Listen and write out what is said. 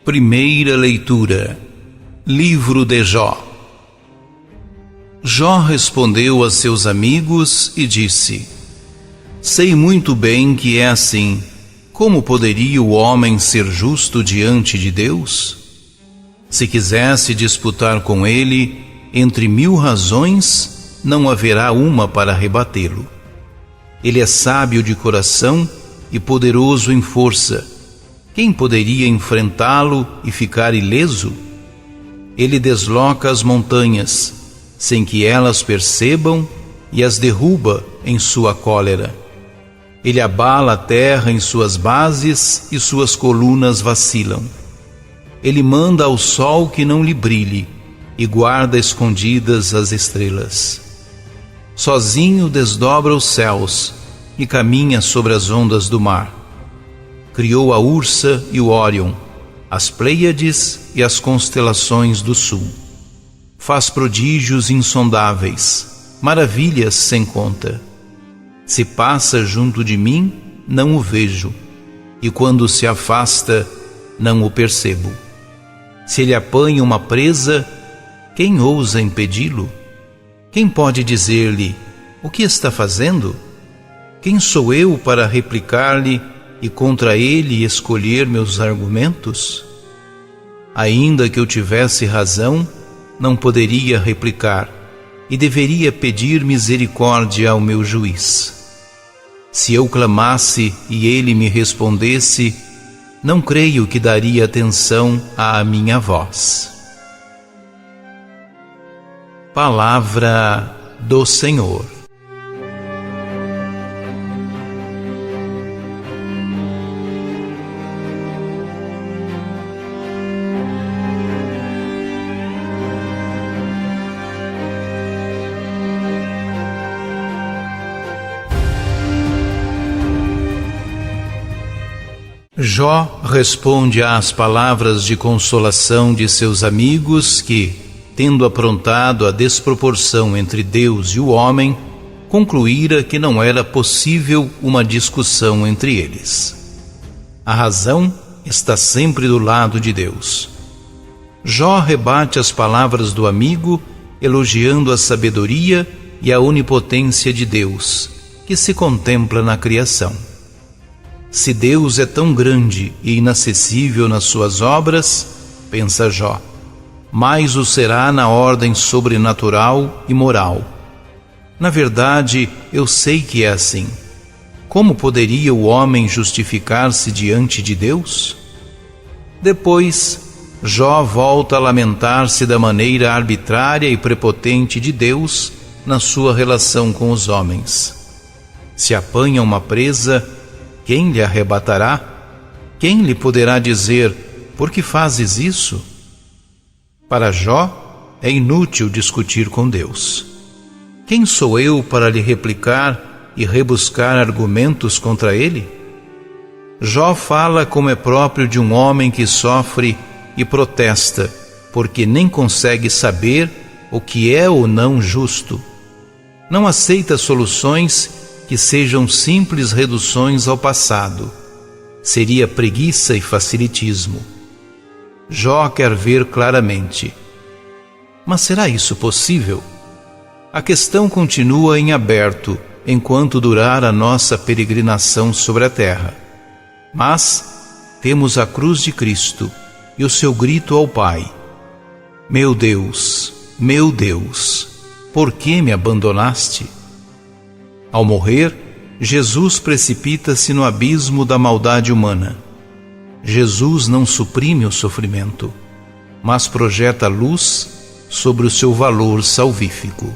Primeira leitura. Livro de Jó. Jó respondeu a seus amigos e disse: Sei muito bem que é assim. Como poderia o homem ser justo diante de Deus? Se quisesse disputar com ele, entre 1000 razões, não haverá uma para rebatê-lo. Ele é sábio de coração e poderoso em força. Quem poderia enfrentá-lo e ficar ileso? Ele desloca as montanhas, sem que elas percebam, e as derruba em sua cólera. Ele abala a terra em suas bases e suas colunas vacilam. Ele manda ao sol que não lhe brilhe e guarda escondidas as estrelas. Sozinho desdobra os céus e caminha sobre as ondas do mar. Criou a Ursa e o Órion, as Pleiades e as constelações do sul. Faz prodígios insondáveis, maravilhas sem conta. Se passa junto de mim, não o vejo, e quando se afasta, não o percebo. Se ele apanha uma presa, quem ousa impedi-lo? Quem pode dizer-lhe: o que está fazendo? Quem sou eu para replicar-lhe e contra ele escolher meus argumentos? Ainda que eu tivesse razão, não poderia replicar, e deveria pedir misericórdia ao meu juiz. Se eu clamasse e ele me respondesse, não creio que daria atenção à minha voz. Palavra do Senhor. Jó responde às palavras de consolação de seus amigos que, tendo aprontado a desproporção entre Deus e o homem, concluíra que não era possível uma discussão entre eles. A razão está sempre do lado de Deus. Jó rebate as palavras do amigo, elogiando a sabedoria e a onipotência de Deus, que se contempla na criação. Se Deus é tão grande e inacessível nas suas obras, pensa Jó, mais o será na ordem sobrenatural e moral. Na verdade, eu sei que é assim. Como poderia o homem justificar-se diante de Deus? Depois, Jó volta a lamentar-se da maneira arbitrária e prepotente de Deus na sua relação com os homens. Se apanha uma presa, quem lhe arrebatará? Quem lhe poderá dizer: por que fazes isso? Para Jó, é inútil discutir com Deus. Quem sou eu para lhe replicar e rebuscar argumentos contra ele? Jó fala como é próprio de um homem que sofre e protesta, porque nem consegue saber o que é ou não justo. Não aceita soluções que sejam simples reduções ao passado. Seria preguiça e facilitismo. Jó quer ver claramente. Mas será isso possível? A questão continua em aberto enquanto durar a nossa peregrinação sobre a terra. Mas temos a cruz de Cristo e o seu grito ao Pai: meu Deus, por que me abandonaste? Ao morrer, Jesus precipita-se no abismo da maldade humana. Jesus não suprime o sofrimento, mas projeta luz sobre o seu valor salvífico.